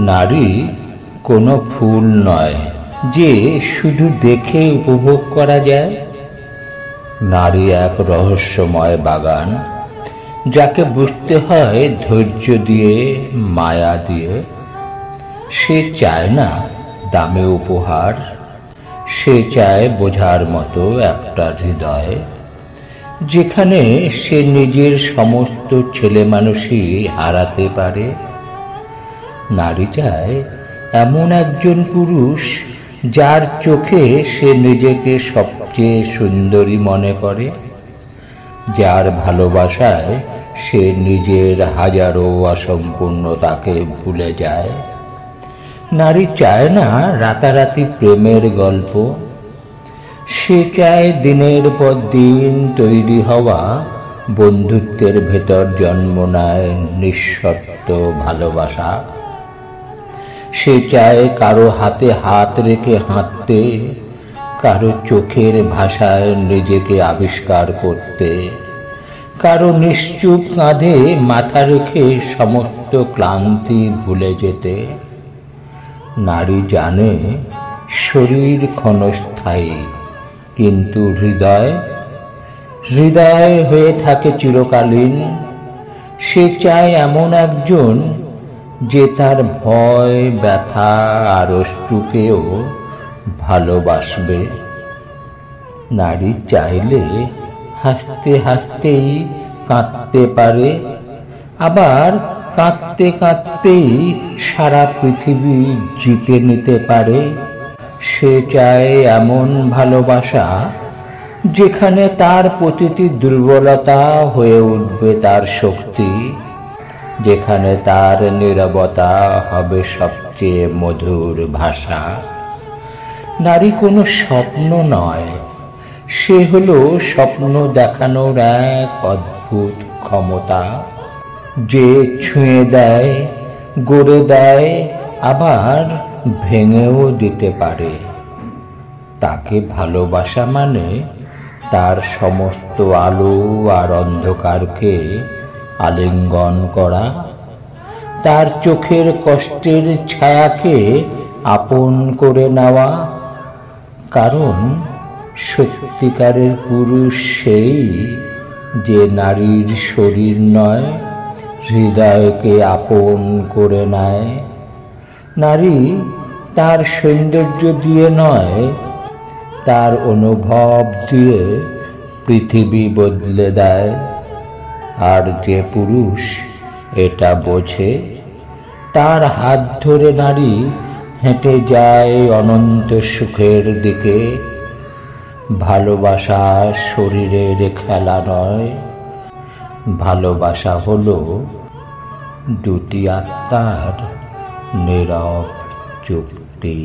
নারী কোনো ফুল নয় যে শুধু দেখে উপভোগ করা যায়। নারী এক রহস্যময় বাগান, যাকে বুঝতে হয় ধৈর্য দিয়ে, মায়া দিয়ে। সে চায় না দামি উপহার, সে চায় বোঝার মতো একটা হৃদয়, যেখানে সে নিজের সমস্ত ছেলে মানুষই হারাতে পারে। নারী চায় এমন একজন পুরুষ যার চোখে সে নিজেকে সবচেয়ে সুন্দরী মনে করে, যার ভালোবাসায় সে নিজের হাজারো অসম্পূর্ণতাকে ভুলে যায়। নারী চায় না রাতারাতি প্রেমের গল্প, সে চায় দিনের পর দিন তৈরি হওয়া বন্ধুত্বের ভেতর জন্ম নেয় নিঃশর্ত ভালোবাসা। সে চায় কারো হাতে হাত রেখে হাঁটতে, কারো চোখের ভাষায় নিজেকে আবিষ্কার করতে, কারো নিশ্চুপ কাঁধে মাথা রেখে সমস্ত ক্লান্তি ভুলে যেতে। নারী জানে শরীর ক্ষণস্থায়ী, কিন্তু হৃদয় হয়ে থাকে চিরকালীন। সে চায় এমন একজন যে তার ভয়, ব্যথা আর অশ্রুকেও ভালোবাসবে। নারী চাইলে হাসতে হাসতেই কাঁদতে পারে, আবার কাঁদতে কাঁদতেই সারা পৃথিবী জিতে নিতে পারে। সে চায় এমন ভালোবাসা যেখানে তার প্রতিটি দুর্বলতা হয়ে উঠবে তার শক্তি, যেখানে তার নীরবতা হবে সবচেয়ে মধুর ভাষা। নারী কোনো স্বপ্ন নয়, সে হলো স্বপ্ন দেখানোর এক অদ্ভুত ক্ষমতা, যে ছুঁয়ে দেয়, গড়ে দেয়, আবার ভেঙেও দিতে পারে। তাকে ভালোবাসা মানে তার সমস্ত আলো আর অন্ধকারকে আলিঙ্গন করা, তার চোখের কষ্টের ছায়াকে আপন করে নেওয়া। কারণ সত্যিকারের পুরুষ সেই যে নারীর শরীর নয়, হৃদয়কে আপন করে নেয়। নারী তার সৌন্দর্য দিয়ে নয়, তার অনুভব দিয়ে পৃথিবী বদলে দেয়। আর যে পুরুষ এটা বোঝে, তার হাত ধরে নারী হেঁটে যায় অনন্ত সুখের দিকে। ভালোবাসা শরীরের খেলা নয়, ভালোবাসা হলো দুটি আত্মার নীরব চুক্তি।